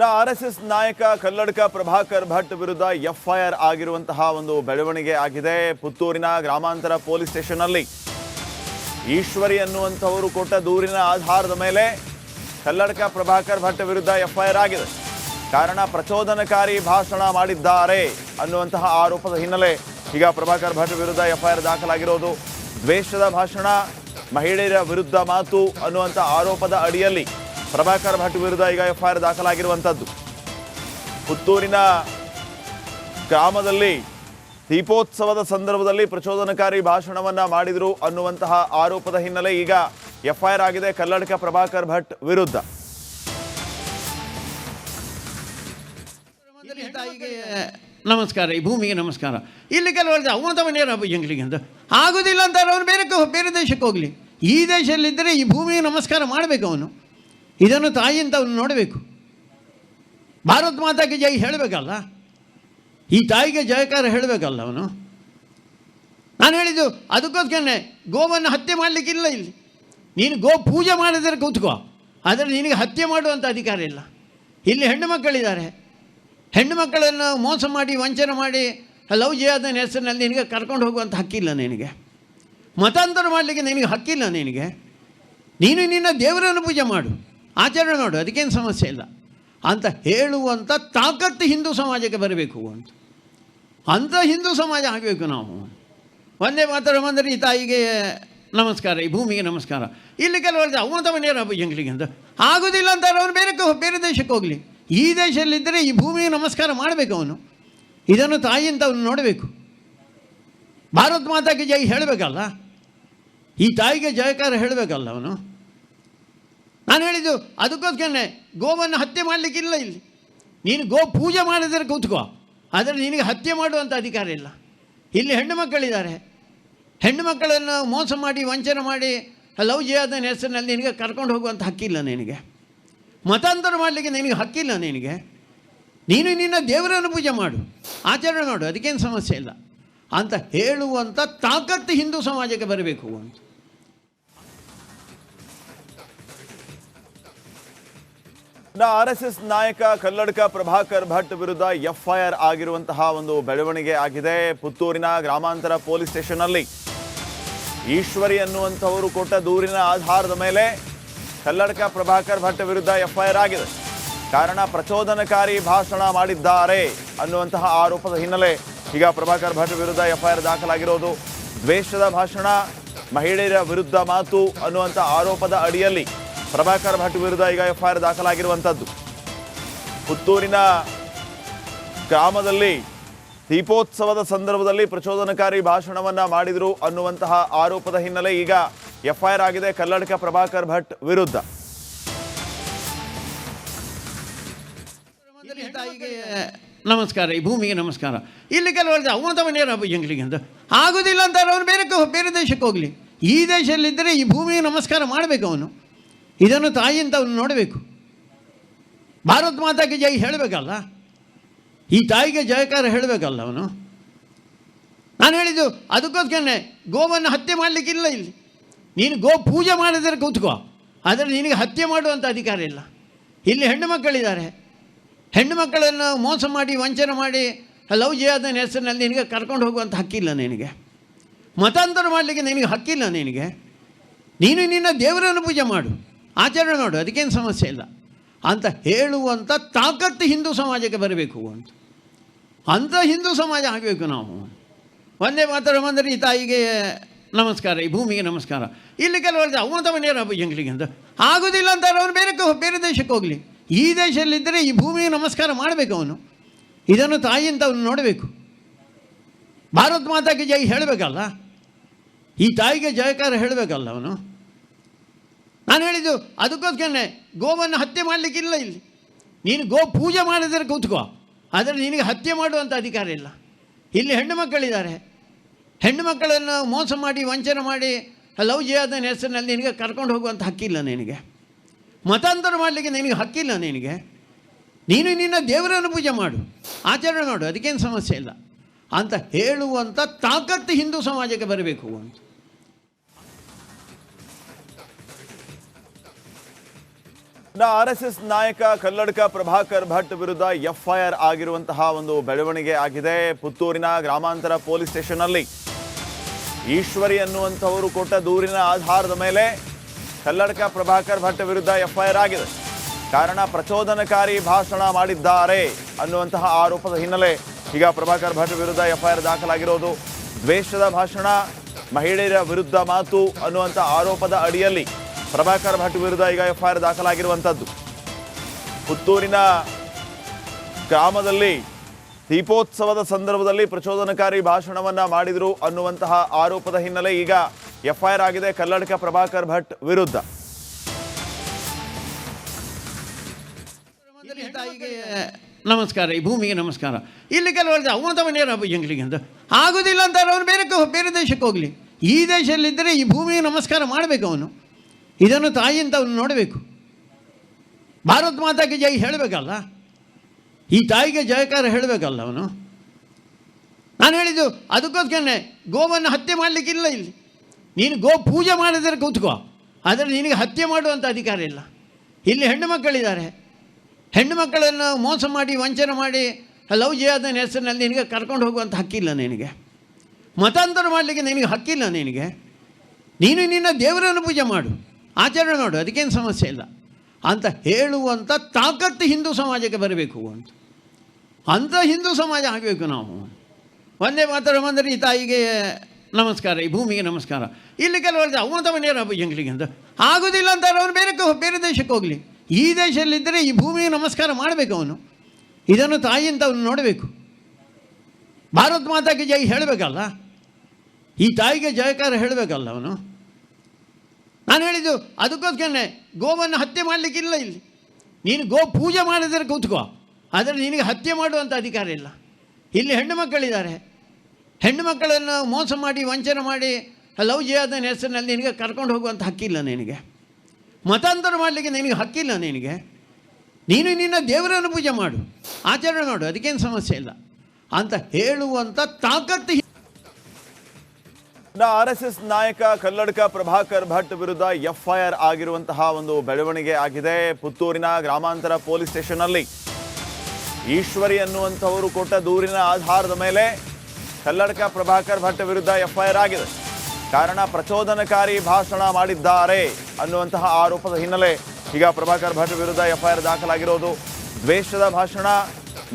RSS ನಾಯಕ ಕಲ್ಲಡ್ಕ ಪ್ರಭಾಕರ್ ಭಟ್ ವಿರುದ್ಧ FIR ಆಗಿರುವಂತಹ ಒಂದು ಬೆಳವಣಿಗೆ ಆಗಿದೆ. ಪುತ್ತೂರಿನ ಗ್ರಾಮಾಂತರ ಪೊಲೀಸ್ ಸ್ಟೇಷನ್ ಅಲ್ಲಿ ಈಶ್ವರಿ ಅನ್ನುವಂಥವರು ಕೊಟ್ಟ ದೂರಿನ ಆಧಾರದ ಮೇಲೆ ಕಲ್ಲಡ್ಕ ಪ್ರಭಾಕರ್ ಭಟ್ ವಿರುದ್ಧ ಎಫ್ಐಆರ್ ಆಗಿದೆ. ಕಾರಣ ಪ್ರಚೋದನಕಾರಿ ಭಾಷಣ ಮಾಡಿದ್ದಾರೆ ಅನ್ನುವಂತಹ ಆರೋಪದ ಹಿನ್ನೆಲೆ ಈಗ ಪ್ರಭಾಕರ್ ಭಟ್ ವಿರುದ್ಧ ಎಫ್ಐಆರ್ ದಾಖಲಾಗಿರೋದು. ದ್ವೇಷದ ಭಾಷಣ, ಮಹಿಳೆಯರ ವಿರುದ್ಧ ಮಾತು ಅನ್ನುವಂಥ ಆರೋಪದ ಅಡಿಯಲ್ಲಿ ಪ್ರಭಾಕರ್ ಭಟ್ ವಿರುದ್ಧ ಈಗ ಎಫ್ಐಆರ್ ದಾಖಲಾಗಿರುವಂಥದ್ದು. ಪುತ್ತೂರಿನ ಗ್ರಾಮದಲ್ಲಿ ದೀಪೋತ್ಸವದ ಸಂದರ್ಭದಲ್ಲಿ ಪ್ರಚೋದನಕಾರಿ ಭಾಷಣವನ್ನ ಮಾಡಿದರು ಅನ್ನುವಂತಹ ಆರೋಪದ ಹಿನ್ನೆಲೆ ಈಗ ಎಫ್ಐಆರ್ ಆಗಿದೆ ಕಲ್ಲಡ್ಕ ಪ್ರಭಾಕರ್ ಭಟ್ ವಿರುದ್ಧ. ನಮಸ್ಕಾರ, ಈ ಭೂಮಿಗೆ ನಮಸ್ಕಾರ. ಇಲ್ಲಿ ಕೆಲವರು ಅವನತವನೇರ ಜಂಗ್ಲಿಗೆ ಅಂತ ಆಗೋದಿಲ್ಲ ಅಂತಾರೆ. ಅವನು ಬೇರೆ ದೇಶಕ್ಕೆ ಹೋಗಲಿ, ಈ ದೇಶದಲ್ಲಿದ್ದರೆ ಈ ಭೂಮಿಗೆ ನಮಸ್ಕಾರ ಮಾಡಬೇಕು. ಅವನು ಇದನ್ನು ತಾಯಿ ಅಂತ ಅವನು ನೋಡಬೇಕು. ಭಾರತ್ ಮಾತಾಗೆ ಜೈ ಹೇಳಬೇಕಲ್ಲ, ಈ ತಾಯಿಗೆ ಜಯಕಾರ ಹೇಳಬೇಕಲ್ಲ ಅವನು. ನಾನು ಹೇಳಿದ್ದು ಅದಕ್ಕೋಸ್ಕರನೇ ಗೋವನ್ನು ಹತ್ಯೆ ಮಾಡಲಿಕ್ಕಿಲ್ಲ. ಇಲ್ಲಿ ನೀನು ಗೋ ಪೂಜೆ ಮಾಡಿದರೆ ಕೂತ್ಕೋ, ಆದರೆ ನಿನಗೆ ಹತ್ಯೆ ಮಾಡುವಂಥ ಅಧಿಕಾರ ಇಲ್ಲ. ಇಲ್ಲಿ ಹೆಣ್ಣು ಮಕ್ಕಳಿದ್ದಾರೆ, ಹೆಣ್ಣು ಮಕ್ಕಳನ್ನು ಮೋಸ ಮಾಡಿ ವಂಚನೆ ಮಾಡಿ ಲವ್ ಜಿಹಾದ್ನ ಹೆಸರಿನಲ್ಲಿ ನಿನಗೆ ಕರ್ಕೊಂಡು ಹೋಗುವಂಥ ಹಕ್ಕಿಲ್ಲ. ನಿನಗೆ ಮತಾಂತರ ಮಾಡಲಿಕ್ಕೆ ನಿನಗೆ ಹಕ್ಕಿಲ್ಲ. ನೀನು ನಿನ್ನ ದೇವರನ್ನು ಪೂಜೆ ಮಾಡು, ಆಚರಣೆ ಮಾಡು, ಅದಕ್ಕೇನು ಸಮಸ್ಯೆ ಇಲ್ಲ ಅಂತ ಹೇಳುವಂಥ ತಾಕತ್ತು ಹಿಂದೂ ಸಮಾಜಕ್ಕೆ ಬರಬೇಕು ಅಂಥ ಹಿಂದೂ ಸಮಾಜ ಆಗಬೇಕು ನಾವು. ಒಂದೇ ಮಾತ್ರ ಬಂದರೆ ಈ ತಾಯಿಗೆ ನಮಸ್ಕಾರ, ಈ ಭೂಮಿಗೆ ನಮಸ್ಕಾರ. ಇಲ್ಲಿ ಕೆಲವರು ಅವನತವನೇರ ಜಂಗ್ಲಿಗೆ ಅಂತ ಆಗೋದಿಲ್ಲ ಅಂತಾರೆ. ಅವನು ಬೇರೆ ದೇಶಕ್ಕೆ ಹೋಗಲಿ, ಈ ದೇಶದಲ್ಲಿದ್ದರೆ ಈ ಭೂಮಿಗೆ ನಮಸ್ಕಾರ ಮಾಡಬೇಕು. ಅವನು ಇದನ್ನು ತಾಯಿ ಅಂತ ಅವನು ನೋಡಬೇಕು. ಭಾರತ್ ಮಾತಾಗೆ ಜೈ ಹೇಳಬೇಕಲ್ಲ, ಈ ತಾಯಿಗೆ ಜಯಕಾರ ಹೇಳಬೇಕಲ್ಲ ಅವನು. ನಾನು ಹೇಳಿದ್ದು ಅದಕ್ಕೋಸ್ಕರನೇ ಗೋವನ್ನು ಹತ್ಯೆ ಮಾಡಲಿಕ್ಕಿಲ್ಲ. ಇಲ್ಲಿ ನೀನು ಗೋ ಪೂಜೆ ಮಾಡಿದರೆ ಕೂತ್ಕೋ, ಆದರೆ ನಿನಗೆ ಹತ್ಯೆ ಮಾಡುವಂಥ ಅಧಿಕಾರ ಇಲ್ಲ. ಇಲ್ಲಿ ಹೆಣ್ಣು ಮಕ್ಕಳಿದ್ದಾರೆ, ಹೆಣ್ಣು ಮಕ್ಕಳನ್ನು ಮೋಸ ಮಾಡಿ ವಂಚನೆ ಮಾಡಿ ಲವ್ ಜಿಹಾದ್ನ ಹೆಸರಿನಲ್ಲಿ ನಿನಗೆ ಕರ್ಕೊಂಡು ಹೋಗುವಂಥ ಹಕ್ಕಿಲ್ಲ. ನಿನಗೆ ಮತಾಂತರ ಮಾಡಲಿಕ್ಕೆ ನಿನಗೆ ಹಕ್ಕಿಲ್ಲ. ನೀನು ನಿನ್ನ ದೇವರನ್ನು ಪೂಜೆ ಮಾಡು, ಆಚರಣೆ ಮಾಡು, ಅದಕ್ಕೇನು ಸಮಸ್ಯೆ ಇಲ್ಲ ಅಂತ ಹೇಳುವಂಥ ತಾಕತ್ತು ಹಿಂದೂ ಸಮಾಜಕ್ಕೆ ಬರಬೇಕು ಆರ್ಎಸ್ಎಸ್ ನಾಯಕ ಕಲ್ಲಡ್ಕ ಪ್ರಭಾಕರ್ ಭಟ್ ವಿರುದ್ಧ ಎಫ್ಐಆರ್ ಆಗಿರುವಂತಹ ಒಂದು ಬೆಳವಣಿಗೆ ಆಗಿದೆ. ಪುತ್ತೂರಿನ ಗ್ರಾಮಾಂತರ ಪೊಲೀಸ್ ಸ್ಟೇಷನ್ ಅಲ್ಲಿ ಈಶ್ವರಿ ಅನ್ನುವಂಥವರು ಕೊಟ್ಟ ದೂರಿನ ಆಧಾರದ ಮೇಲೆ ಕಲ್ಲಡ್ಕ ಪ್ರಭಾಕರ್ ಭಟ್ ವಿರುದ್ಧ ಎಫ್ಐಆರ್ ಆಗಿದೆ. ಕಾರಣ ಪ್ರಚೋದನಕಾರಿ ಭಾಷಣ ಮಾಡಿದ್ದಾರೆ ಅನ್ನುವಂತಹ ಆರೋಪದ ಹಿನ್ನೆಲೆ ಈಗ ಪ್ರಭಾಕರ್ ಭಟ್ ವಿರುದ್ಧ ಎಫ್ಐಆರ್ ದಾಖಲಾಗಿರೋದು. ದ್ವೇಷದ ಭಾಷಣ, ಮಹಿಳೆಯರ ವಿರುದ್ಧ ಮಾತು ಅನ್ನುವಂಥ ಆರೋಪದ ಅಡಿಯಲ್ಲಿ ಪ್ರಭಾಕರ್ ಭಟ್ ವಿರುದ್ಧ ಈಗ ಎಫ್ಐಆರ್ ದಾಖಲಾಗಿರುವಂಥದ್ದು. ಪುತ್ತೂರಿನ ಗ್ರಾಮದಲ್ಲಿ ದೀಪೋತ್ಸವದ ಸಂದರ್ಭದಲ್ಲಿ ಪ್ರಚೋದನಕಾರಿ ಭಾಷಣವನ್ನ ಮಾಡಿದರು ಅನ್ನುವಂತಹ ಆರೋಪದ ಹಿನ್ನೆಲೆ ಈಗ ಎಫ್ಐಆರ್ ಆಗಿದೆ ಕಲ್ಲಡ್ಕ ಪ್ರಭಾಕರ್ ಭಟ್ ವಿರುದ್ಧ. ತಾಯಿಗೆ ನಮಸ್ಕಾರ, ಈ ಭೂಮಿಗೆ ನಮಸ್ಕಾರ. ಇಲ್ಲಿ ಕೆಲವರು ಅವನತವನೇರ ಜಂಗ್ಲಿಗೆ ಅಂತ ಆಗೋದಿಲ್ಲ ಅಂತಾರೆ. ಅವನು ಬೇರೆ ದೇಶಕ್ಕೆ ಹೋಗಲಿ, ಈ ದೇಶದಲ್ಲಿದ್ದರೆ ಈ ಭೂಮಿಗೆ ನಮಸ್ಕಾರ ಮಾಡಬೇಕು. ಅವನು ಇದನ್ನು ತಾಯಿ ಅಂತ ಅವನು ನೋಡಬೇಕು. ಭಾರತ್ ಮಾತಾಗೆ ಜೈ ಹೇಳಬೇಕಲ್ಲ, ಈ ತಾಯಿಗೆ ಜಯಕಾರ ಹೇಳಬೇಕಲ್ಲ ಅವನು. ನಾನು ಹೇಳಿದ್ದು ಅದಕ್ಕೋಸ್ಕರನೇ ಗೋವನ್ನು ಹತ್ಯೆ ಮಾಡಲಿಕ್ಕಿಲ್ಲ. ಇಲ್ಲಿ ನೀನು ಗೋ ಪೂಜೆ ಮಾಡಿದರೆ ಕೂತ್ಕೋ, ಆದರೆ ನಿನಗೆ ಹತ್ಯೆ ಮಾಡುವಂಥ ಅಧಿಕಾರ ಇಲ್ಲ. ಇಲ್ಲಿ ಹೆಣ್ಣು ಮಕ್ಕಳಿದ್ದಾರೆ, ಹೆಣ್ಣು ಮಕ್ಕಳನ್ನು ಮೋಸ ಮಾಡಿ ವಂಚನೆ ಮಾಡಿ ಲವ್ ಜಿಹಾದ್ನ ಹೆಸರಿನಲ್ಲಿ ನಿನಗೆ ಕರ್ಕೊಂಡು ಹೋಗುವಂಥ ಹಕ್ಕಿಲ್ಲ. ಮತಾಂತರ ಮಾಡಲಿಕ್ಕೆ ನಿನಗೆ ಹಕ್ಕಿಲ್ಲ. ನೀನು ನಿನ್ನ ದೇವರನ್ನು ಪೂಜೆ ಮಾಡು, ಆಚರಣೆ ಮಾಡು, ಅದಕ್ಕೇನು ಸಮಸ್ಯೆ ಇಲ್ಲ ಅಂತ ಹೇಳುವಂಥ ತಾಕತ್ತು ಹಿಂದೂ ಸಮಾಜಕ್ಕೆ ಬರಬೇಕು ಅಂಥ ಹಿಂದೂ ಸಮಾಜ ಆಗಬೇಕು ನಾವು. ಒಂದೇ ಮಾತ್ರ ಬಂದರೆ ಈ ತಾಯಿಗೆ ನಮಸ್ಕಾರ, ಈ ಭೂಮಿಗೆ ನಮಸ್ಕಾರ. ಇಲ್ಲಿ ಕೆಲವರು ಅವನತವನೇರ ಜಂಗ್ಲಿಗೆ ಅಂತ ಆಗೋದಿಲ್ಲ ಅಂತಾರೆ. ಅವನು ಬೇರೆ ದೇಶಕ್ಕೆ ಹೋಗಲಿ, ಈ ದೇಶದಲ್ಲಿದ್ದರೆ ಈ ಭೂಮಿಗೆ ನಮಸ್ಕಾರ ಮಾಡಬೇಕು. ಅವನು ಇದನ್ನು ತಾಯಿ ಅಂತ ಅವನು ನೋಡಬೇಕು. ಭಾರತ್ ಮಾತಾಗೆ ಜೈ ಹೇಳಬೇಕಲ್ಲ, ಈ ತಾಯಿಗೆ ಜಯಕಾರ ಹೇಳಬೇಕಲ್ಲ ಅವನು. ನಾನು ಹೇಳಿದ್ದು ಅದಕ್ಕೋಸ್ಕರನೇ ಗೋವನ್ನು ಹತ್ಯೆ ಮಾಡಲಿಕ್ಕಿಲ್ಲ. ಇಲ್ಲಿ ನೀನು ಗೋ ಪೂಜೆ ಮಾಡಿದರೆ ಕೂತ್ಕೋ, ಆದರೆ ನಿನಗೆ ಹತ್ಯೆ ಮಾಡುವಂಥ ಅಧಿಕಾರ ಇಲ್ಲ. ಇಲ್ಲಿ ಹೆಣ್ಣು ಮಕ್ಕಳಿದ್ದಾರೆ, ಹೆಣ್ಣು ಮಕ್ಕಳನ್ನು ಮೋಸ ಮಾಡಿ ವಂಚನೆ ಮಾಡಿ ಲವ್ ಜಿಹಾದ್ನ ಹೆಸರಿನಲ್ಲಿ ನಿನಗೆ ಕರ್ಕೊಂಡು ಹೋಗುವಂಥ ಹಕ್ಕಿಲ್ಲ. ಮತಾಂತರ ಮಾಡಲಿಕ್ಕೆ ನಿನಗೆ ಹಕ್ಕಿಲ್ಲ. ನೀನು ನಿನ್ನ ದೇವರನ್ನು ಪೂಜೆ ಮಾಡು, ಆಚರಣೆ ಮಾಡು, ಅದಕ್ಕೇನು ಸಮಸ್ಯೆ ಇಲ್ಲ ಅಂತ ಹೇಳುವಂಥ ತಾಕತ್ತು ಹಿಂದೂ ಸಮಾಜಕ್ಕೆ ಬರಬೇಕು RSS ನಾಯಕ ಕಲ್ಲಡ್ಕ ಪ್ರಭಾಕರ್ ಭಟ್ ವಿರುದ್ಧ ಎಫ್ಐಆರ್ ಆಗಿರುವಂತಹ ಒಂದು ಬೆಳವಣಿಗೆ ಆಗಿದೆ. ಪುತ್ತೂರಿನ ಗ್ರಾಮಾಂತರ ಪೊಲೀಸ್ ಸ್ಟೇಷನ್ ಅಲ್ಲಿ ಈಶ್ವರಿ ಅನ್ನುವಂಥವರು ಕೊಟ್ಟ ದೂರಿನ ಆಧಾರದ ಮೇಲೆ ಕಲ್ಲಡ್ಕ ಪ್ರಭಾಕರ್ ಭಟ್ ವಿರುದ್ಧ ಎಫ್ಐಆರ್ ಆಗಿದೆ. ಕಾರಣ ಪ್ರಚೋದನಕಾರಿ ಭಾಷಣ ಮಾಡಿದ್ದಾರೆ ಅನ್ನುವಂತಹ ಆರೋಪದ ಹಿನ್ನೆಲೆ ಈಗ ಪ್ರಭಾಕರ್ ಭಟ್ ವಿರುದ್ಧ ಎಫ್ಐಆರ್ ದಾಖಲಾಗಿರೋದು. ದ್ವೇಷದ ಭಾಷಣ, ಮಹಿಳೆಯರ ವಿರುದ್ಧ ಮಾತು ಅನ್ನುವಂಥ ಆರೋಪದ ಅಡಿಯಲ್ಲಿ ಪ್ರಭಾಕರ್ ಭಟ್ ವಿರುದ್ಧ ಈಗ ಎಫ್ಐಆರ್ ದಾಖಲಾಗಿರುವಂಥದ್ದು. ಪುತ್ತೂರಿನ ಗ್ರಾಮದಲ್ಲಿ ದೀಪೋತ್ಸವದ ಸಂದರ್ಭದಲ್ಲಿ ಪ್ರಚೋದನಕಾರಿ ಭಾಷಣವನ್ನ ಮಾಡಿದರು ಅನ್ನುವಂತಹ ಆರೋಪದ ಹಿನ್ನೆಲೆ ಈಗ ಎಫ್ಐಆರ್ ಆಗಿದೆ ಕಲ್ಲಡ್ಕ ಪ್ರಭಾಕರ್ ಭಟ್ ವಿರುದ್ಧ. ತಾಯಿಗೆ ನಮಸ್ಕಾರ, ಈ ಭೂಮಿಗೆ ನಮಸ್ಕಾರ. ಇಲ್ಲಿ ಕೆಲವರು ಅವನತವನೇರ ಎಂಗ್ಲಿಗೆ ಅಂತ ಆಗೋದಿಲ್ಲ ಅಂತಾರೆ. ಅವನು ಬೇರೆ ದೇಶಕ್ಕೆ ಹೋಗಲಿ. ಈ ದೇಶದಲ್ಲಿದ್ದರೆ ಈ ಭೂಮಿಗೆ ನಮಸ್ಕಾರ ಮಾಡಬೇಕು. ಅವನು ಇದನ್ನು ತಾಯಿ ಅಂತ ಅವನು ನೋಡಬೇಕು. ಭಾರತ್ ಮಾತಾಗೆ ಜೈ ಹೇಳಬೇಕಲ್ಲ, ಈ ತಾಯಿಗೆ ಜಯಕಾರ ಹೇಳಬೇಕಲ್ಲ ಅವನು. ನಾನು ಹೇಳಿದ್ದು ಅದಕ್ಕೋಸ್ಕರನೇ ಗೋವನ್ನು ಹತ್ಯೆ ಮಾಡಲಿಕ್ಕಿಲ್ಲ. ಇಲ್ಲಿ ನೀನು ಗೋ ಪೂಜೆ ಮಾಡಿದರೆ ಕೂತ್ಕೋ, ಆದರೆ ನಿನಗೆ ಹತ್ಯೆ ಮಾಡುವಂಥ ಅಧಿಕಾರ ಇಲ್ಲ. ಇಲ್ಲಿ ಹೆಣ್ಣು ಮಕ್ಕಳಿದ್ದಾರೆ. ಹೆಣ್ಣು ಮಕ್ಕಳನ್ನು ಮೋಸ ಮಾಡಿ ವಂಚನೆ ಮಾಡಿ ಲವ್ ಜಿಹಾದ್ನ ಹೆಸರಿನಲ್ಲಿ ನಿನಗೆ ಕರ್ಕೊಂಡು ಹೋಗುವಂಥ ಹಕ್ಕಿಲ್ಲ. ನಿನಗೆ ಮತಾಂತರ ಮಾಡಲಿಕ್ಕೆ ನಿನಗೆ ಹಕ್ಕಿಲ್ಲ. ನೀನು ನಿನ್ನ ದೇವರನ್ನು ಪೂಜೆ ಮಾಡು, ಆಚರಣೆ ಮಾಡು, ಅದಕ್ಕೇನು ಸಮಸ್ಯೆ ಇಲ್ಲ ಅಂತ ಹೇಳುವಂಥ ತಾಕತ್ತು ಹಿಂದೂ ಸಮಾಜಕ್ಕೆ ಬರಬೇಕು ಅಂಥ ಹಿಂದೂ ಸಮಾಜ ಆಗಬೇಕು ನಾವು. ಒಂದೇ ಮಾತ್ರ ಬಂದರೆ ಈ ತಾಯಿಗೆ ನಮಸ್ಕಾರ, ಈ ಭೂಮಿಗೆ ನಮಸ್ಕಾರ. ಇಲ್ಲಿ ಕೆಲವರು ಅವನತವನೇರ ಎಂಗ್ಲಿಗೆ ಅಂತ ಆಗೋದಿಲ್ಲ ಅಂತಾರೆ. ಅವನು ಬೇರೆ ದೇಶಕ್ಕೆ ಹೋಗಲಿ. ಈ ದೇಶದಲ್ಲಿದ್ದರೆ ಈ ಭೂಮಿಗೆ ನಮಸ್ಕಾರ ಮಾಡಬೇಕು. ಅವನು ಇದನ್ನು ತಾಯಿ ಅಂತ ಅವನು ನೋಡಬೇಕು. ಭಾರತ್ ಮಾತಾಗೆ ಜೈ ಹೇಳಬೇಕಲ್ಲ, ಈ ತಾಯಿಗೆ ಜಯಕಾರ ಹೇಳಬೇಕಲ್ಲ ಅವನು. ನಾನು ಹೇಳಿದ್ದು ಅದಕ್ಕೋಸ್ಕರನೇ ಗೋವನ್ನು ಹತ್ಯೆ ಮಾಡಲಿಕ್ಕಿಲ್ಲ. ಇಲ್ಲಿ ನೀನು ಗೋ ಪೂಜೆ ಮಾಡಿದರೆ ಕೂತ್ಕೋ, ಆದರೆ ನಿನಗೆ ಹತ್ಯೆ ಮಾಡುವಂಥ ಅಧಿಕಾರ ಇಲ್ಲ. ಇಲ್ಲಿ ಹೆಣ್ಣು ಮಕ್ಕಳಿದ್ದಾರೆ. ಹೆಣ್ಣು ಮಕ್ಕಳನ್ನು ಮೋಸ ಮಾಡಿ ವಂಚನೆ ಮಾಡಿ ಲವ್ ಜಿಹಾದ್ನ ಹೆಸರಿನಲ್ಲಿ ನಿನಗೆ ಕರ್ಕೊಂಡು ಹೋಗುವಂಥ ಹಕ್ಕಿಲ್ಲ. ನಿನಗೆ ಮತಾಂತರ ಮಾಡಲಿಕ್ಕೆ ನಿನಗೆ ಹಕ್ಕಿಲ್ಲ. ನೀನು ನಿನ್ನ ದೇವರನ್ನು ಪೂಜೆ ಮಾಡು, ಆಚರಣೆ ಮಾಡು, ಅದಕ್ಕೇನು ಸಮಸ್ಯೆ ಇಲ್ಲ ಅಂತ ಹೇಳುವಂಥ ತಾಕತ್ತು. RSS ನಾಯಕ ಕಲ್ಲಡ್ಕ ಪ್ರಭಾಕರ್ ಭಟ್ ವಿರುದ್ಧ ಎಫ್ಐಆರ್ ಆಗಿರುವಂತಹ ಒಂದು ಬೆಳವಣಿಗೆ ಆಗಿದೆ. ಪುತ್ತೂರಿನ ಗ್ರಾಮಾಂತರ ಪೊಲೀಸ್ ಸ್ಟೇಷನ್ ಅಲ್ಲಿ ಈಶ್ವರಿ ಅನ್ನುವಂಥವರು ಕೊಟ್ಟ ದೂರಿನ ಆಧಾರದ ಮೇಲೆ ಕಲ್ಲಡ್ಕ ಪ್ರಭಾಕರ್ ಭಟ್ ವಿರುದ್ಧ ಎಫ್ಐಆರ್ ಆಗಿದೆ. ಕಾರಣ ಪ್ರಚೋದನಕಾರಿ ಭಾಷಣ ಮಾಡಿದ್ದಾರೆ ಅನ್ನುವಂತಹ ಆರೋಪದ ಹಿನ್ನೆಲೆ ಈಗ ಪ್ರಭಾಕರ್ ಭಟ್ ವಿರುದ್ಧ ಎಫ್ಐಆರ್ ದಾಖಲಾಗಿರೋದು. ದ್ವೇಷದ ಭಾಷಣ,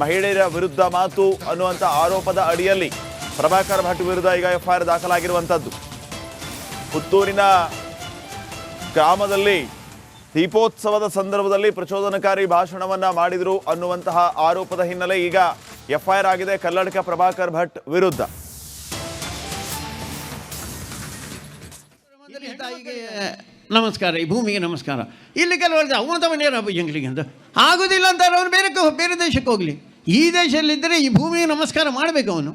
ಮಹಿಳೆಯರ ವಿರುದ್ಧ ಮಾತು ಅನ್ನುವಂಥ ಆರೋಪದ ಅಡಿಯಲ್ಲಿ ಪ್ರಭಾಕರ್ ಭಟ್ ವಿರುದ್ಧ ಈಗ ಎಫ್ಐಆರ್ ದಾಖಲಾಗಿರುವಂಥದ್ದು. ಪುತ್ತೂರಿನ ಗ್ರಾಮದಲ್ಲಿ ದೀಪೋತ್ಸವದ ಸಂದರ್ಭದಲ್ಲಿ ಪ್ರಚೋದನಕಾರಿ ಭಾಷಣವನ್ನ ಮಾಡಿದರು ಅನ್ನುವಂತಹ ಆರೋಪದ ಹಿನ್ನೆಲೆ ಈಗ ಎಫ್ಐಆರ್ ಆಗಿದೆ ಕಲ್ಲಡ್ಕ ಪ್ರಭಾಕರ್ ಭಟ್ ವಿರುದ್ಧ. ತಾಯಿಗೆ ನಮಸ್ಕಾರ, ಈ ಭೂಮಿಗೆ ನಮಸ್ಕಾರ. ಇಲ್ಲಿ ಕೆಲವರು ಅವನತವನೇರ ಎಂಗ್ಲಿಗೆ ಅಂತ ಆಗೋದಿಲ್ಲ ಅಂತಾರೆ. ಅವನು ಬೇರೆ ದೇಶಕ್ಕೆ ಹೋಗಲಿ. ಈ ದೇಶದಲ್ಲಿದ್ದರೆ ಈ ಭೂಮಿಗೆ ನಮಸ್ಕಾರ ಮಾಡಬೇಕು. ಅವನು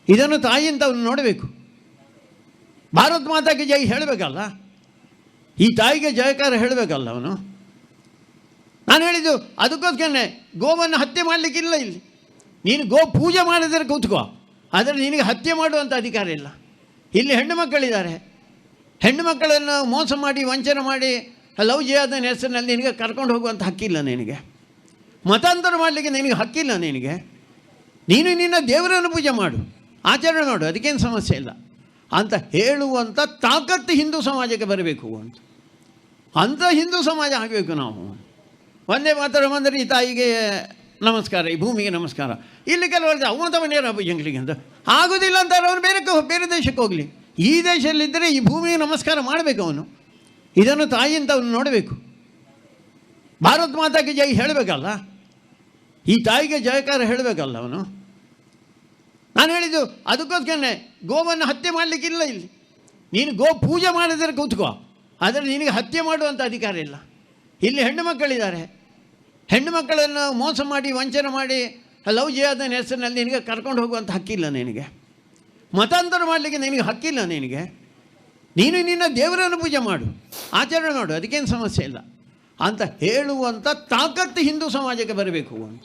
ಇದನ್ನು ತಾಯಿ ಅಂತ ಅವನು ನೋಡಬೇಕು. ಭಾರತ್ ಮಾತಾಗೆ ಜೈ ಹೇಳಬೇಕಲ್ಲ, ಈ ತಾಯಿಗೆ ಜಯಕಾರ ಹೇಳಬೇಕಲ್ಲ ಅವನು. ನಾನು ಹೇಳಿದ್ದು ಅದಕ್ಕೋಸ್ಕರನೇ ಗೋವನ್ನು ಹತ್ಯೆ ಮಾಡಲಿಕ್ಕಿಲ್ಲ. ಇಲ್ಲಿ ನೀನು ಗೋ ಪೂಜೆ ಮಾಡಿದರೆ ಕೂತ್ಕೋ, ಆದರೆ ನಿನಗೆ ಹತ್ಯೆ ಮಾಡುವಂಥ ಅಧಿಕಾರ ಇಲ್ಲ. ಇಲ್ಲಿ ಹೆಣ್ಣು ಮಕ್ಕಳಿದ್ದಾರೆ. ಹೆಣ್ಣು ಮಕ್ಕಳನ್ನು ಮೋಸ ಮಾಡಿ ವಂಚನೆ ಮಾಡಿ ಲವ್ ಜಿಹಾದ್ನ ಹೆಸರಿನಲ್ಲಿ ನಿನಗೆ ಕರ್ಕೊಂಡು ಹೋಗುವಂಥ ಹಕ್ಕಿಲ್ಲ. ನಿನಗೆ ಮತಾಂತರ ಮಾಡಲಿಕ್ಕೆ ನಿನಗೆ ಹಕ್ಕಿಲ್ಲ. ನೀನು ನಿನ್ನ ದೇವರನ್ನು ಪೂಜೆ ಮಾಡು, ಆಚರಣೆ ಮಾಡು, ಅದಕ್ಕೇನು ಸಮಸ್ಯೆ ಇಲ್ಲ ಅಂತ ಹೇಳುವಂಥ ತಾಕತ್ತು ಹಿಂದೂ ಸಮಾಜಕ್ಕೆ ಬರಬೇಕು ಅಂಥ ಹಿಂದೂ ಸಮಾಜ ಆಗಬೇಕು ನಾವು. ಒಂದೇ ಮಾತ್ರ ಬಂದರೆ ಈ ತಾಯಿಗೆ ನಮಸ್ಕಾರ, ಈ ಭೂಮಿಗೆ ನಮಸ್ಕಾರ. ಇಲ್ಲಿ ಕೆಲವರು ಅವನತವನೇರ ಎಂಗ್ಲಿಗೆ ಅಂತ ಆಗೋದಿಲ್ಲ ಅಂತಾರೆ. ಅವನು ಬೇರೆ ದೇಶಕ್ಕೆ ಹೋಗಲಿ. ಈ ದೇಶದಲ್ಲಿದ್ದರೆ ಈ ಭೂಮಿಗೆ ನಮಸ್ಕಾರ ಮಾಡಬೇಕು. ಅವನು ಇದನ್ನು ತಾಯಿ ಅಂತ ಅವನು ನೋಡಬೇಕು. ಭಾರತ್ ಮಾತಾಗೆ ಜೈ ಹೇಳಬೇಕಲ್ಲ, ಈ ತಾಯಿಗೆ ಜಯಕಾರ ಹೇಳಬೇಕಲ್ಲ ಅವನು. ನಾನು ಹೇಳಿದ್ದು ಅದಕ್ಕೋಸ್ಕರನೇ ಗೋವನ್ನು ಹತ್ಯೆ ಮಾಡಲಿಕ್ಕಿಲ್ಲ. ಇಲ್ಲಿ ನೀನು ಗೋ ಪೂಜೆ ಮಾಡಿದರೆ ಕೂತ್ಕೋ, ಆದರೆ ನಿನಗೆ ಹತ್ಯೆ ಮಾಡುವಂಥ ಅಧಿಕಾರ ಇಲ್ಲ. ಇಲ್ಲಿ ಹೆಣ್ಣು ಮಕ್ಕಳಿದ್ದಾರೆ. ಹೆಣ್ಣು ಮಕ್ಕಳನ್ನು ಮೋಸ ಮಾಡಿ ವಂಚನೆ ಮಾಡಿ ಲವ್ ಜಿಹಾದ್ನ ಹೆಸರಿನಲ್ಲಿ ನಿನಗೆ ಕರ್ಕೊಂಡು ಹೋಗುವಂಥ ಹಕ್ಕಿಲ್ಲ. ಮತಾಂತರ ಮಾಡಲಿಕ್ಕೆ ನಿನಗೆ ಹಕ್ಕಿಲ್ಲ. ನೀನು ನಿನ್ನ ದೇವರನ್ನು ಪೂಜೆ ಮಾಡು, ಆಚರಣೆ ಮಾಡು, ಅದಕ್ಕೇನು ಸಮಸ್ಯೆ ಇಲ್ಲ ಅಂತ ಹೇಳುವಂಥ ತಾಕತ್ತು ಹಿಂದೂ ಸಮಾಜಕ್ಕೆ ಬರಬೇಕು ಅಂತ.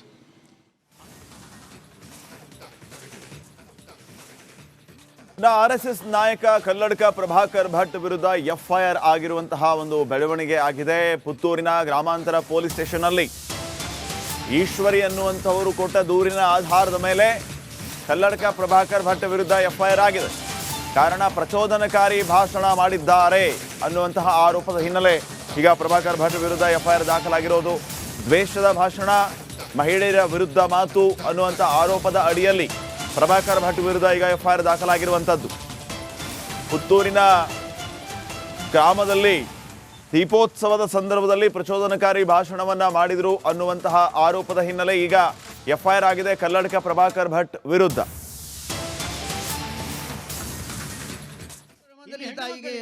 ಆರ್ಎಸ್ಎಸ್ ನಾಯಕ ಕಲ್ಲಡ್ಕ ಪ್ರಭಾಕರ್ ಭಟ್ ವಿರುದ್ಧ ಎಫ್ಐಆರ್ ಆಗಿರುವಂತಹ ಒಂದು ಬೆಳವಣಿಗೆ ಆಗಿದೆ. ಪುತ್ತೂರಿನ ಗ್ರಾಮಾಂತರ ಪೊಲೀಸ್ ಸ್ಟೇಷನ್ ಅಲ್ಲಿ ಈಶ್ವರಿ ಅನ್ನುವಂಥವರು ಕೊಟ್ಟ ದೂರಿನ ಆಧಾರದ ಮೇಲೆ ಕಲ್ಲಡ್ಕ ಪ್ರಭಾಕರ್ ಭಟ್ ವಿರುದ್ಧ ಎಫ್ಐಆರ್ ಆಗಿದೆ. ಕಾರಣ ಪ್ರಚೋದನಕಾರಿ ಭಾಷಣ ಮಾಡಿದ್ದಾರೆ ಅನ್ನುವಂತಹ ಆರೋಪದ ಹಿನ್ನೆಲೆ ಈಗ ಪ್ರಭಾಕರ್ ಭಟ್ ವಿರುದ್ಧ ಎಫ್ಐಆರ್ ದಾಖಲಾಗಿರೋದು. ದ್ವೇಷದ ಭಾಷಣ, ಮಹಿಳೆಯರ ವಿರುದ್ಧ ಮಾತು ಅನ್ನುವಂಥ ಆರೋಪದ ಅಡಿಯಲ್ಲಿ ಪ್ರಭಾಕರ್ ಭಟ್ ವಿರುದ್ಧ ಈಗ ಎಫ್ಐಆರ್ ದಾಖಲಾಗಿರುವಂಥದ್ದು. ಪುತ್ತೂರಿನ ಗ್ರಾಮದಲ್ಲಿ ದೀಪೋತ್ಸವದ ಸಂದರ್ಭದಲ್ಲಿ ಪ್ರಚೋದನಕಾರಿ ಭಾಷಣವನ್ನ ಮಾಡಿದರು ಅನ್ನುವಂತಹ ಆರೋಪದ ಹಿನ್ನೆಲೆ ಈಗ ಎಫ್ಐಆರ್ ಆಗಿದೆ ಕಲ್ಲಡ್ಕ ಪ್ರಭಾಕರ್ ಭಟ್ ವಿರುದ್ಧ. ತಾಯಿಗೆ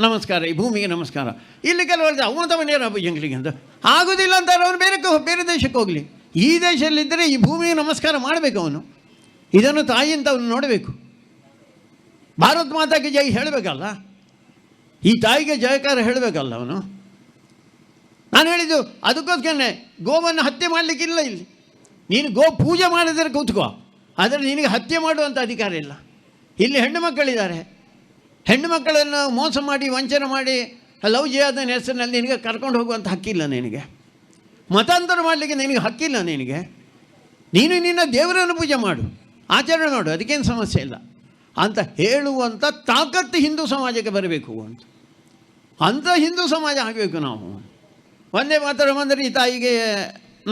ನಮಸ್ಕಾರ, ಈ ಭೂಮಿಗೆ ನಮಸ್ಕಾರ. ಇಲ್ಲಿ ಕೆಲವರು ಅವನತವನೇರ ಎಂಗ್ಲಿಗೆ ಅಂತ ಆಗೋದಿಲ್ಲ ಅಂತಾರೆ. ಅವನು ಬೇರೆ ದೇಶಕ್ಕೆ ಹೋಗಲಿ. ಈ ದೇಶದಲ್ಲಿದ್ದರೆ ಈ ಭೂಮಿಗೆ ನಮಸ್ಕಾರ ಮಾಡಬೇಕು. ಅವನು ಇದನ್ನು ತಾಯಿ ಅಂತ ಅವನು ನೋಡಬೇಕು. ಭಾರತ್ ಮಾತಾಗೆ ಜೈ ಹೇಳಬೇಕಲ್ಲ, ಈ ತಾಯಿಗೆ ಜಯಕಾರ ಹೇಳಬೇಕಲ್ಲ ಅವನು. ನಾನು ಹೇಳಿದ್ದು ಅದಕ್ಕೋಸ್ಕರನೇ ಗೋವನ್ನು ಹತ್ಯೆ ಮಾಡಲಿಕ್ಕಿಲ್ಲ. ಇಲ್ಲಿ ನೀನು ಗೋ ಪೂಜೆ ಮಾಡಿದರೆ ಕೂತ್ಕೋ, ಆದರೆ ನಿನಗೆ ಹತ್ಯೆ ಮಾಡುವಂಥ ಅಧಿಕಾರ ಇಲ್ಲ. ಇಲ್ಲಿ ಹೆಣ್ಣು ಮಕ್ಕಳಿದ್ದಾರೆ, ಹೆಣ್ಣು ಮಕ್ಕಳನ್ನು ಮೋಸ ಮಾಡಿ ವಂಚನೆ ಮಾಡಿ ಲವ್ ಜಿಹಾದ್ನ ಹೆಸರಿನಲ್ಲಿ ನಿನಗೆ ಕರ್ಕೊಂಡು ಹೋಗುವಂಥ ಹಕ್ಕಿಲ್ಲ. ನಿನಗೆ ಮತಾಂತರ ಮಾಡಲಿಕ್ಕೆ ನಿನಗೆ ಹಕ್ಕಿಲ್ಲ. ನೀನು ನಿನ್ನ ದೇವರನ್ನು ಪೂಜೆ ಮಾಡು, ಆಚರಣೆ ಮಾಡು, ಅದಕ್ಕೇನು ಸಮಸ್ಯೆ ಇಲ್ಲ ಅಂತ ಹೇಳುವಂಥ ತಾಕತ್ತು ಹಿಂದೂ ಸಮಾಜಕ್ಕೆ ಬರಬೇಕು ಅಂಥ ಹಿಂದೂ ಸಮಾಜ ಆಗಬೇಕು ನಾವು. ಒಂದೇ ಮಾತ್ರ ಅಂದರೆ ಈ ತಾಯಿಗೆ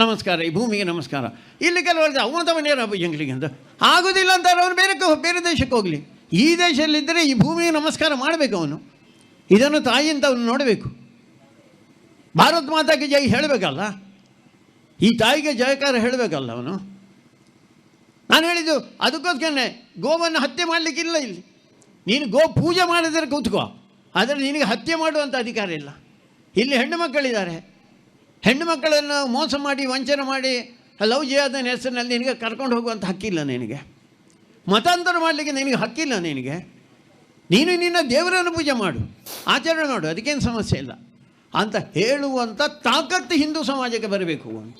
ನಮಸ್ಕಾರ, ಈ ಭೂಮಿಗೆ ನಮಸ್ಕಾರ. ಇಲ್ಲಿ ಕೆಲವರು ಅವನತವನೇರ ಎಂಗ್ಲಿಗೆ ಅಂತ ಆಗೋದಿಲ್ಲ ಅಂತಾರೆ. ಅವನು ಬೇರೆ ದೇಶಕ್ಕೆ ಹೋಗಲಿ. ಈ ದೇಶದಲ್ಲಿದ್ದರೆ ಈ ಭೂಮಿಗೆ ನಮಸ್ಕಾರ ಮಾಡಬೇಕು. ಅವನು ಇದನ್ನು ತಾಯಿ ಅಂತ ಅವನು ನೋಡಬೇಕು. ಭಾರತ್ ಮಾತಾಗೆ ಜೈ ಹೇಳಬೇಕಲ್ಲ, ಈ ತಾಯಿಗೆ ಜಯಕಾರ ಹೇಳಬೇಕಲ್ಲ ಅವನು. ನಾನು ಹೇಳಿದ್ದು ಅದಕ್ಕೋಸ್ಕರನೇ ಗೋವನ್ನು ಹತ್ಯೆ ಮಾಡಲಿಕ್ಕಿಲ್ಲ. ಇಲ್ಲಿ ನೀನು ಗೋ ಪೂಜೆ ಮಾಡಿದರೆ ಕೂತ್ಕೋ, ಆದರೆ ನಿನಗೆ ಹತ್ಯೆ ಮಾಡುವಂಥ ಅಧಿಕಾರ ಇಲ್ಲ. ಇಲ್ಲಿ ಹೆಣ್ಣು ಮಕ್ಕಳಿದ್ದಾರೆ, ಹೆಣ್ಣು ಮಕ್ಕಳನ್ನು ಮೋಸ ಮಾಡಿ ವಂಚನೆ ಮಾಡಿ ಲವ್ ಜಿಹಾದ್ನ ಹೆಸರಿನಲ್ಲಿ ನಿನಗೆ ಕರ್ಕೊಂಡು ಹೋಗುವಂಥ ಹಕ್ಕಿಲ್ಲ. ನಿನಗೆ ಮತಾಂತರ ಮಾಡಲಿಕ್ಕೆ ನಿನಗೆ ಹಕ್ಕಿಲ್ಲ. ನೀನು ನಿನ್ನ ದೇವರನ್ನು ಪೂಜೆ ಮಾಡು, ಆಚರಣೆ ಮಾಡು, ಅದಕ್ಕೇನು ಸಮಸ್ಯೆ ಇಲ್ಲ ಅಂತ ಹೇಳುವಂಥ ತಾಕತ್ತು ಹಿಂದೂ ಸಮಾಜಕ್ಕೆ ಬರಬೇಕು ಅಂತ.